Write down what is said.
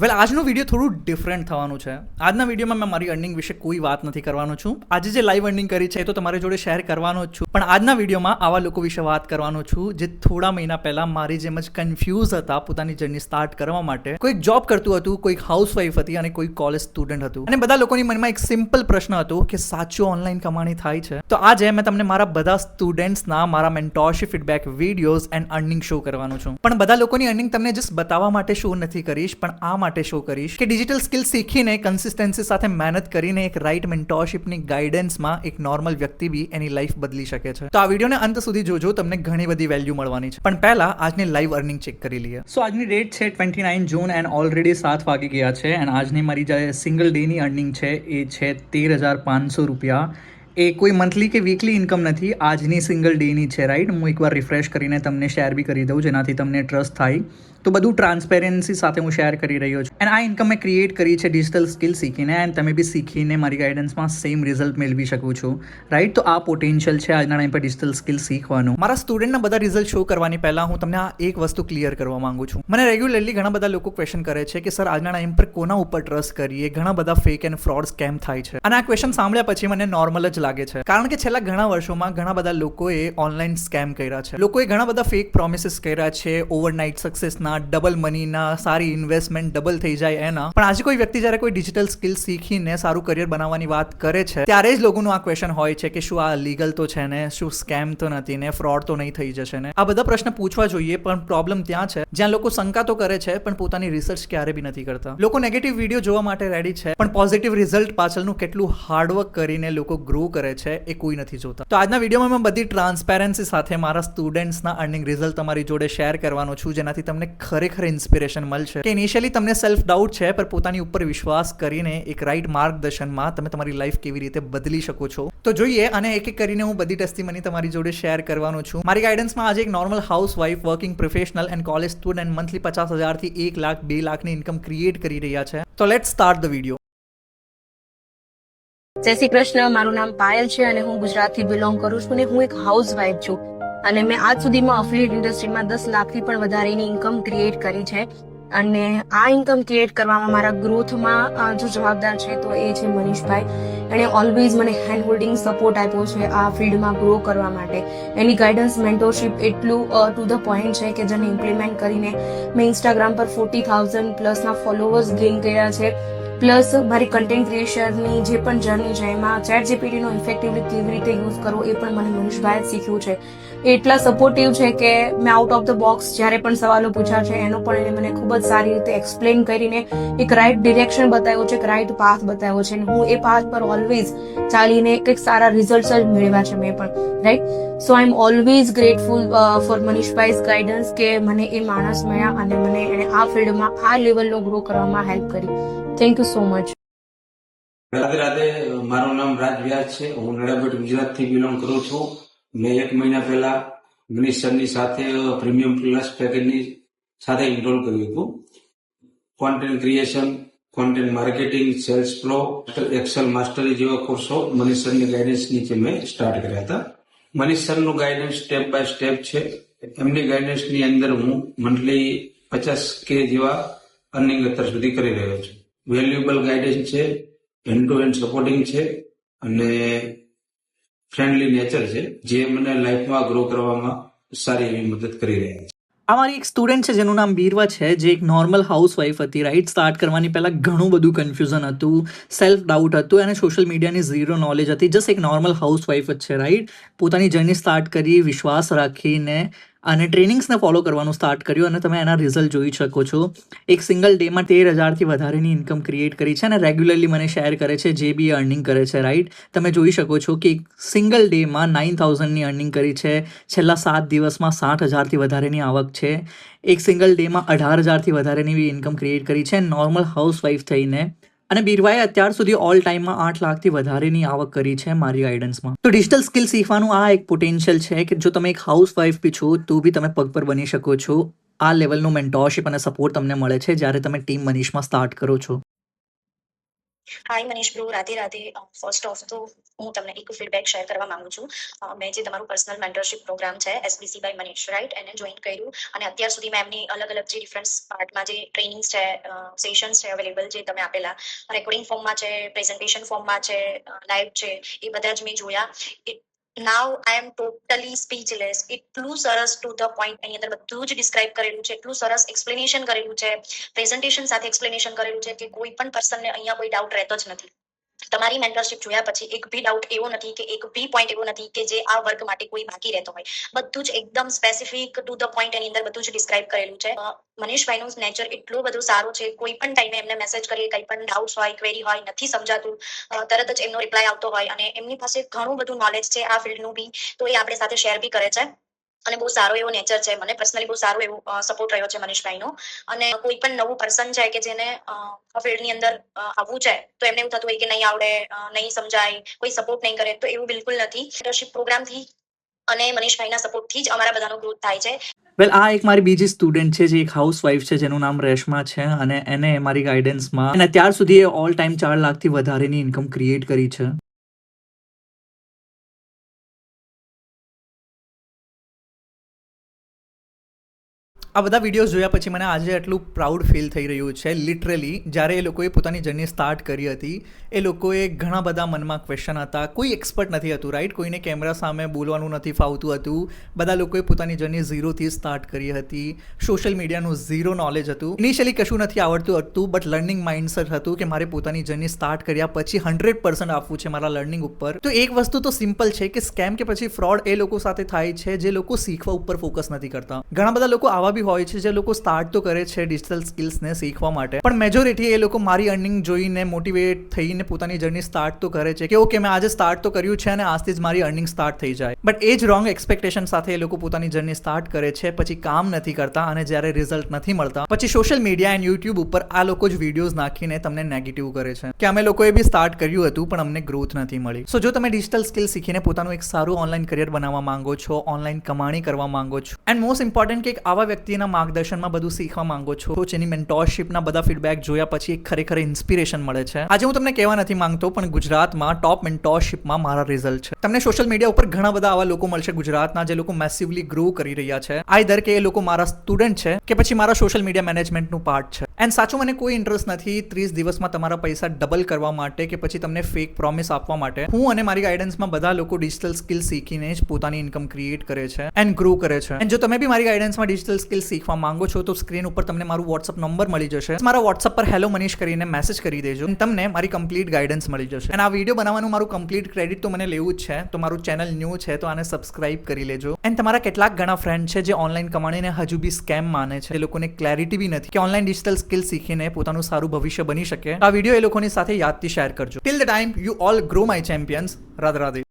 વેલ આજનો વિડીયો થોડું ડિફરન્ટ થવાનું છે. આજના વિડીયોમાં મેં મારી અર્નિંગ વિશે કોઈ વાત નથી કરવાનો છું. આજે જે લાઈવ અર્નિંગ કરી છે એ તો તમારી જોડે શેર કરવાનો જ છું, પણ આજના વિડીયોમાં આવા લોકો વિશે વાત કરવાનો છું જે થોડા મહિના પહેલા મારી જેમ જ કન્ફ્યુઝ હતા પોતાની જર્ની સ્ટાર્ટ કરવા માટે. કોઈક જોબ કરતું હતું, કોઈક હાઉસવાઈફ હતી અને કોઈ કોલેજ સ્ટુડન્ટ હતું. અને બધા લોકોની મનમાં એક સિમ્પલ પ્રશ્ન હતો કે સાચું ઓનલાઈન કમાણી થાય છે? તો આજે મેં તમને મારા બધા સ્ટુડન્ટ્સના મારા મેન્ટોરશિપ feedback videos and earning show કરવાનો છું. પણ બધા લોકોની અર્નિંગ તમને જસ્ટ બતાવવા માટે શો નથી કરીશ, પણ આ માટે શો કરીશ કે ડિજિટલ સ્કિલ શીખીને કન્સિસ્ટન્સી સાથે મહેનત કરીને એક રાઈટ મેન્ટોરશિપની ગાઈડન્સમાં એક નોર્મલ વ્યક્તિ બી એની લાઈફ બદલી શકે છે. તો આ વિડીયોને અંત સુધી જોજો, તમને ઘણી બધી વેલ્યુ મળવાની છે. પણ પહેલા આજની લાઈવ અર્નિંગ ચેક કરી લઈએ. સો આજની ડેટ છે 29 જૂન એન્ડ ઓલરેડી 7 વાગી ગયા છે. એન્ડ આજની મારી જે સિંગલ ડેની અર્નિંગ છે એ છે 13,500 રૂપિયા. એ કોઈ મંથલી કે વીકલી ઇન્કમ નથી, આજની સિંગલ ડેની છે. રાઈટ, હું એકવાર રિફ્રેશ કરીને તમને શેર બી કરી દઉં જેનાથી તમને ટ્રસ્ટ થાય. તો બધું ટ્રાન્સપેરન્સી સાથે હું શેર કરી રહ્યો છું. એન્ડ આ ઇન્કમ મેં ક્રિએટ કરી છે ડિજિટલ સ્કિલ શીખીને, એન્ડ તમે બી શીખીને મારી ગાઈડન્સમાં સેમ રિઝલ્ટ મેળવી શકો છો. રાઈટ, તો આ પોટેન્શિયલ છે આજના ટાઈમ પર ડિજિટલ સ્કિલ શીખવાનું. મારા સ્ટુડન્ટના બધા રિઝલ્ટ શો કરવાની પહેલાં હું તમને આ એક વસ્તુ ક્લિયર કરવા માંગુ છું. મને રેગ્યુલરલી ઘણા બધા લોકો ક્વેશ્ચન કરે છે કે સર આજના ટાઈમ પર કોના ઉપર ટ્રસ્ટ કરીએ, ઘણા બધા ફેક એન્ડ ફ્રોડ સ્કેમ થાય છે. અને આ ક્વેશ્ચન સાંભળ્યા પછી મને નોર્મલ જ લાગે છે, કારણ કે છેલ્લા ઘણા વર્ષોમાં ઘણા બધા લોકોએ ઓનલાઈન સ્કેમ કર્યા છે. લોકોએ ઘણા બધા ફેક પ્રોમિસીસ કર્યા છે, ઓવરનાઇટ સક્સેસના, ડબલ મનીના, સારી ઇન્વેસ્ટમેન્ટ ડબલ થઈ જાય એના. પણ આજે કોઈ વ્યક્તિ જ્યારે કોઈ ડિજિટલ સ્કિલ શીખીને સારું કરિયર બનાવવાની વાત કરે છે ત્યારે જ લોકોનું આ ક્વેશ્ચન હોય છે કે શું આ લીગલ તો છે ને, શું સ્કેમ તો નથી ને, ફ્રોડ તો નહીં થઈ જશે ને. આ બધા પ્રશ્ન પૂછવા જોઈએ, પણ પ્રોબ્લેમ ત્યાં છે જ્યાં લોકો શંકા તો કરે છે પણ પોતાની રિસર્ચ ક્યારે બી નથી કરતા. લોકો નેગેટિવ વિડીયો જોવા માટે રેડી છે, પણ પોઝિટિવ રિઝલ્ટ પાછળનું કેટલું હાર્ડવર્ક કરીને લોકો ગ્રો કરે છે એ કોઈ નથી જોતા. તો આજના વિડીયોમાં મેં બધી ટ્રાન્સપેરન્સી સાથે મારા સ્ટુડન્ટ્સના અર્નિંગ રિઝલ્ટ તમારી જોડે શેર કરવાનો છું, જેનાથી તમને ખરેખર ઇન્સ્પિરેશન મળશે કે ઇનિશિયલી તમને સેલ્ફ ડાઉટ છે, પણ પોતાની ઉપર વિશ્વાસ કરીને એક રાઈટ માર્ગદર્શનમાં તમે તમારી લાઈફ કેવી રીતે બદલી શકો છો. તો જોઈએ, અને એક એક કરીને હું બધી ટેસ્ટિમની તમારી જોડે શેર કરવાનો છું. મારી ગાઈડન્સમાં આજે એક normal housewife, working professional and college student monthly 50,000 થી 1 લાખ 2 લાખની ઇન્કમ ક્રિએટ કરી રહ્યા છે. તો લેટ્સ સ્ટાર્ટ ધ વિડીયો. જય શ્રી કૃષ્ણ. મારું નામ પાયલ છે અને હું ગુજરાતથી બિલોંગ કરું છું અને હું એક હાઉસવાઈફ છું. અને મેં આજ સુધીમાં અફિલિએટ ઇન્ડસ્ટ્રીમાં 10 લાખથી પણ વધારેની ઇન્કમ ક્રિએટ કરી છે. અને આ ઇન્કમ ક્રિએટ કરવામાં મારા ગ્રોથમાં જો જવાબદાર છે તો એ છે મનીષભાઈ. એણે ઓલવેઝ મને હેન્ડ હોલ્ડિંગ સપોર્ટ આપ્યો છે આ ફિલ્ડમાં ગ્રો કરવા માટે. એની ગાઈડન્સ મેન્ટોરશિપ એટલું ટુ ધ પોઈન્ટ છે કે જેને ઇમ્પ્લિમેન્ટ કરીને મેં ઇન્સ્ટાગ્રામ પર 40,000 પ્લસના ફોલોવર્સ ગેઇન કર્યા છે. પ્લસ મારી કન્ટેન્ટ ક્રિએશનની જે પણ જર્ની છે એમાં ચેટ જીપીટીનો ઇફેક્ટિવલી કેવી રીતે યુઝ કરવો એ પણ મને મનીષભાઈ શીખ્યું છે. એ એટલા સપોર્ટિવ છે કે મેં આઉટ ઓફ ધ બોક્સ જ્યારે પણ સવાલો પૂછ્યા છે એનો પણ એને મને ખૂબ જ સારી રીતે એક્સપ્લેન કરીને એક રાઈટ ડિરેક્શન બતાવ્યું છે, એક રાઈટ પાથ બતાવ્યો છે. અને હું એ પાથ પર ઓલવેઝ ચાલીને કંઈક સારા રિઝલ્ટ જ મેળવ્યા છે મેં પણ. Right, so I am always grateful for મનીષભાઈઝ ગાઈડન્સ કે મને એ માણસ મળ્યા અને મને એને આ ફિલ્ડમાં આ લેવલનો ગ્રો કરવામાં હેલ્પ કરી. Thank you so much. Radhe Radhe. મારું નામ રાજ વ્યાસ છે. હું નડાબેટ ગુજરાતથી બિલોંગ કરું છું. મેં 1 મહિના પહેલા મનીષ સરની સાથે પ્રીમિયમ પ્લસ પેકેજની સાથે ઇનરોલ કર્યું હતું. Content creation, content marketing, sales flow, excel mastery જેવા કોર્સો મનીષ સરની ગાઈડન્સ નીચે મેં સ્ટાર્ટ કર્યા હતા. મનીષ સરનું ગાઈડન્સ સ્ટેપ બાય સ્ટેપ છે. એમની ગાઈડન્સની અંદર હું મંથલી 50K જેવા અર્નિંગ અત્યાર સુધી કરી રહ્યો છું. વેલ્યુએબલ ગાઈડન્સ છે, એન્ડ ટુ એન્ડ સપોર્ટિંગ છે અને ફ્રેન્ડલી નેચર છે, જે મને લાઈફમાં ગ્રો કરવામાં સારી એવી મદદ કરી રહ્યા છે. આ મારી એક સ્ટુડન્ટ છે જેનું નામ બીરવા છે, જે એક નોર્મલ હાઉસવાઈફ હતી. રાઈટ, સ્ટાર્ટ કરવાની પહેલાં ઘણું બધું કન્ફ્યુઝન હતું, સેલ્ફ ડાઉટ હતું અને સોશિયલ મીડિયાની ઝીરો નોલેજ હતી. જસ્ટ એક નોર્મલ હાઉસવાઈફ જ છે. રાઈટ, પોતાની જર્ની સ્ટાર્ટ કરી વિશ્વાસ રાખીને અને ટ્રેનિંગ્સને ફોલો કરવાનું સ્ટાર્ટ કર્યું અને તમે એના રિઝલ્ટ જોઈ શકો છો. એક સિંગલ ડેમાં 13,000થી વધારેની ઇન્કમ ક્રિએટ કરી છે અને રેગ્યુલરલી મને શેર કરે છે જે બી અર્નિંગ કરે છે. રાઈટ, તમે જોઈ શકો છો કે એક સિંગલ ડેમાં 9,000ની અર્નિંગ કરી છે. છેલ્લા 7 દિવસમાં 60,000થી વધારેની આવક છે. એક સિંગલ ડેમાં 18,000થી વધારેની ઇન્કમ ક્રિએટ કરી છે નોર્મલ હાઉસવાઈફ થઈને. અને બીરવાએ અત્યાર સુધી ઓલ ટાઈમમાં 8 લાખથી વધારેની આવક કરી છે મારી ગાઈડન્સમાં. તો ડિજિટલ સ્કિલ શીખવાનું આ એક પોટેન્શિયલ છે કે જો તમે એક હાઉસવાઈફ બી છો તો બી તમે પગ પર બની શકો છો. આ લેવલનું મેન્ટોરશિપ અને સપોર્ટ તમને મળે છે જ્યારે તમે ટીમ મનીષમાં સ્ટાર્ટ કરો છો. Hi Manish bro, Radhe Radhe. First of તો હું તમને એક ફીડબેક શેર કરવા માંગુ છું. મેં જે તમારું પર્સનલ મેન્ટરશિપ પ્રોગ્રામ છે એસબીસી બાય મનીષ રાઈટ એને જોઈન કર્યું અને અત્યાર સુધી મેં એમની અલગ અલગ જે ડિફરન્ટ પાર્ટમાં જે ટ્રેનિંગ્સ છે, સેશન્સ છે અવેલેબલ જે તમે આપેલા, રેકોર્ડિંગ ફોર્મમાં છે, પ્રેઝન્ટેશન ફોર્મમાં છે, લાઈવ છે, એ બધા જ મેં જોયા. નાવ આઈ એમ ટોટલી સ્પીચલેસ. એટલું સરસ ટુ ધ પોઈન્ટ એની અંદર બધું જ ડિસ્ક્રાઇબ કરેલું છે, એટલું સરસ એક્સપ્લેનેશન કરેલું છે, પ્રેઝન્ટેશન સાથે એક્સપ્લેનેશન કરેલું છે કે કોઈ પણ પર્સનને અહીંયા કોઈ ડાઉટ રહેતો જ નથી. તમારી મેન્ટરશિપ જોયા પછી એક બી ડાઉટ એવો નથી કે એક બી પોઈન્ટ એવો નથી કે જે આ વર્ક માટે કોઈ બાકી રહેતો હોય. બધું જ એકદમ સ્પેસિફિક ટુ ધ પોઈન્ટ એની અંદર બધું જ ડિસ્ક્રાઇબ કરેલું છે. મનીષભાઈનું નેચર એટલું બધું સારું છે. કોઈ પણ ટાઈમે એમને મેસેજ કરીએ, કંઈ પણ ડાઉટ્સ હોય, ક્વેરી હોય, નથી સમજાતું, તરત જ એમનો રિપ્લાય આવતો હોય અને એમની પાસે ઘણું બધું નોલેજ છે આ ફિલ્ડનું બી, તો એ આપણી સાથે શેર બી કરે છે. અને બહુ સારો એવો નેચર છે. મને પર્સનલી બહુ સારો એવો સપોર્ટ રહ્યો છે મનીષભાઈનો. અને કોઈ પણ નવું પર્સન છે કે જેને આ ફિલ્ડની અંદર આવવું છે તો એમને એવું થતું હોય કે નહીં આવડે, નહીં સમજાય, કોઈ સપોર્ટ નહીં કરે, તો એવું બિલકુલ નથી. મેન્ટરશિપ પ્રોગ્રામથી અને મનીષભાઈના સપોર્ટથી જ અમારા બધાનો ગ્રોથ થાય છે. વેલ આ એક મારી બીજી સ્ટુડન્ટ છે જે એક હાઉસવાઈફ છે જેનું નામ રેશમા છે અને એને મારી ગાઈડન્સમાં અને અત્યાર સુધી એ ઓલ ટાઈમ 4 લાખથી વધારેની ઇન્કમ ક્રિએટ કરી છે. આ બધા વિડીયોઝ જોયા પછી મને આજે એટલું પ્રાઉડ ફીલ થઈ રહ્યું છે. લિટરલી જ્યારે એ લોકોએ પોતાની જર્ની સ્ટાર્ટ કરી હતી એ લોકોએ ઘણા બધા મનમાં ક્વેશ્ચન હતા. કોઈ એક્સપર્ટ નથી હતું, રાઈટ? કોઈને કેમેરા સામે બોલવાનું નથી ફાવતું હતું. બધા લોકોએ પોતાની જર્ની ઝીરોથી સ્ટાર્ટ કરી હતી. સોશિયલ મીડિયાનું ઝીરો નોલેજ હતું. ઇનિશિયલી કશું નથી આવડતું હતું, બટ લર્નિંગ માઇન્ડસેટ હતું કે મારે પોતાની જર્ની સ્ટાર્ટ કર્યા પછી 100% આપવું છે મારા લર્નિંગ ઉપર. તો એક વસ્તુ તો સિમ્પલ છે કે સ્કેમ કે પછી ફ્રોડ એ લોકો સાથે થાય છે જે લોકો શીખવા ઉપર ફોકસ નથી કરતા. ઘણા બધા લોકો આવા હોય છે જે લોકો સ્ટાર્ટ તો કરે છે ડિજિટલ સ્કિલ્સને શીખવા માટે, પણ મેજોરિટી એ લોકો મારી અર્નિંગ જોઈને મોટિવેટ થઈને પોતાની જર્ની સ્ટાર્ટ તો કરે છે કે ઓકે મેં આજે સ્ટાર્ટ તો કર્યું છે અને આજથી જ મારી અર્નિંગ સ્ટાર્ટ થઈ જાય. બટ એ જ રોંગ એક્સપેક્ટેશન સાથે એ લોકો પોતાની જર્ની સ્ટાર્ટ કરે છે, પછી કામ નથી કરતા અને જ્યારે રિઝલ્ટ નથી મળતા પછી સોશિયલ મીડિયા એન્ડ યુટ્યુબ ઉપર આ લોકો જ વિડીયોઝ નાખીને તમને નેગેટિવ કરે છે કે અમે લોકોએ બી સ્ટાર્ટ કર્યું હતું પણ અમને ગ્રોથ નથી મળી. સો જો તમે ડિજિટલ સ્કિલ શીખીને પોતાનું એક સારું ઓનલાઈન કરિયર બનાવવા માંગો છો, ઓનલાઈન કમાણી કરવા માંગો છો એન્ડ મોસ્ટ ઇમ્પોર્ટન્ટ કે એક આવા વ્યક્તિના માર્ગદર્શનમાં બધું શીખવા માંગો છો, તો એની મેન્ટોરશિપના બધા ફીડબેક જોયા પછી એક ખરેખર ઇન્સ્પિરેશન મળે છે. આજે હું તમને કહેવા નથી માંગતો પણ ગુજરાતમાં ટોપ મેન્ટોરશિપમાં મારા રિઝલ્ટ છે. તમને સોશિયલ મીડિયા ઉપર ઘણા બધા આવા લોકો મળશે ગુજરાતના જે લોકો મેસિવલી ગ્રો કરી રહ્યા છે. આઈધર કે એ લોકો મારા સ્ટુડન્ટ છે કે પછી મારા સોશિયલ મીડિયા મેનેજમેન્ટનું પાર્ટ છે. એન્ડ સાચું મને કોઈ ઇન્ટરેસ્ટ નથી 30 દિવસમાં તમારા પૈસા ડબલ કરવા માટે કે પછી તમને ફેક પ્રોમિસ આપવા માટે. હું અને મારી ગાઈડન્સમાં બધા લોકો ડિજિટલ સ્કિલ શીખીને જ પોતાની ઇન્કમ ક્રિએટ કરે છે એન્ડ ગ્રો કરે છે. એન્ડ જો તમે બી મારી ગાઈડન્સમાં ડિજિટલ સ્કિલ શીખવા માંગો છો તો સ્ક્રીન ઉપર તમને મારું વોટ્સઅપ નંબર મળી જશે. મારા વોટ્સઅપ પર હેલો મનીષ કરીને મેસેજ કરી દેજો, તમને મારી કમ્પ્લીટ ગાઈડન્સ મળી જશે. અને આ વિડીયો બનાવવાનું મારું કમ્પ્લીટ ક્રેડિટ તો મને લેવું જ છે, તો મારું ચેનલ ન્યૂ છે તો આને સબસ્ક્રાઇબ કરી લેજો. એન્ડ તમારા કેટલાક ઘણા ફ્રેન્ડ છે જે ઓનલાઈન કમાણીને હજુ બી સ્કેમ માને છે, એ લોકોને ક્લેરિટી બી નથી કે ઓનલાઈન ડિજિટલ સ્કિલ શીખીને પોતાનું સારું ભવિષ્ય બની શકે. આ વિડીયો એ લોકોની સાથે યાદથી શેર કરજો. Till the time you all grow my champions. Radhe Radhe.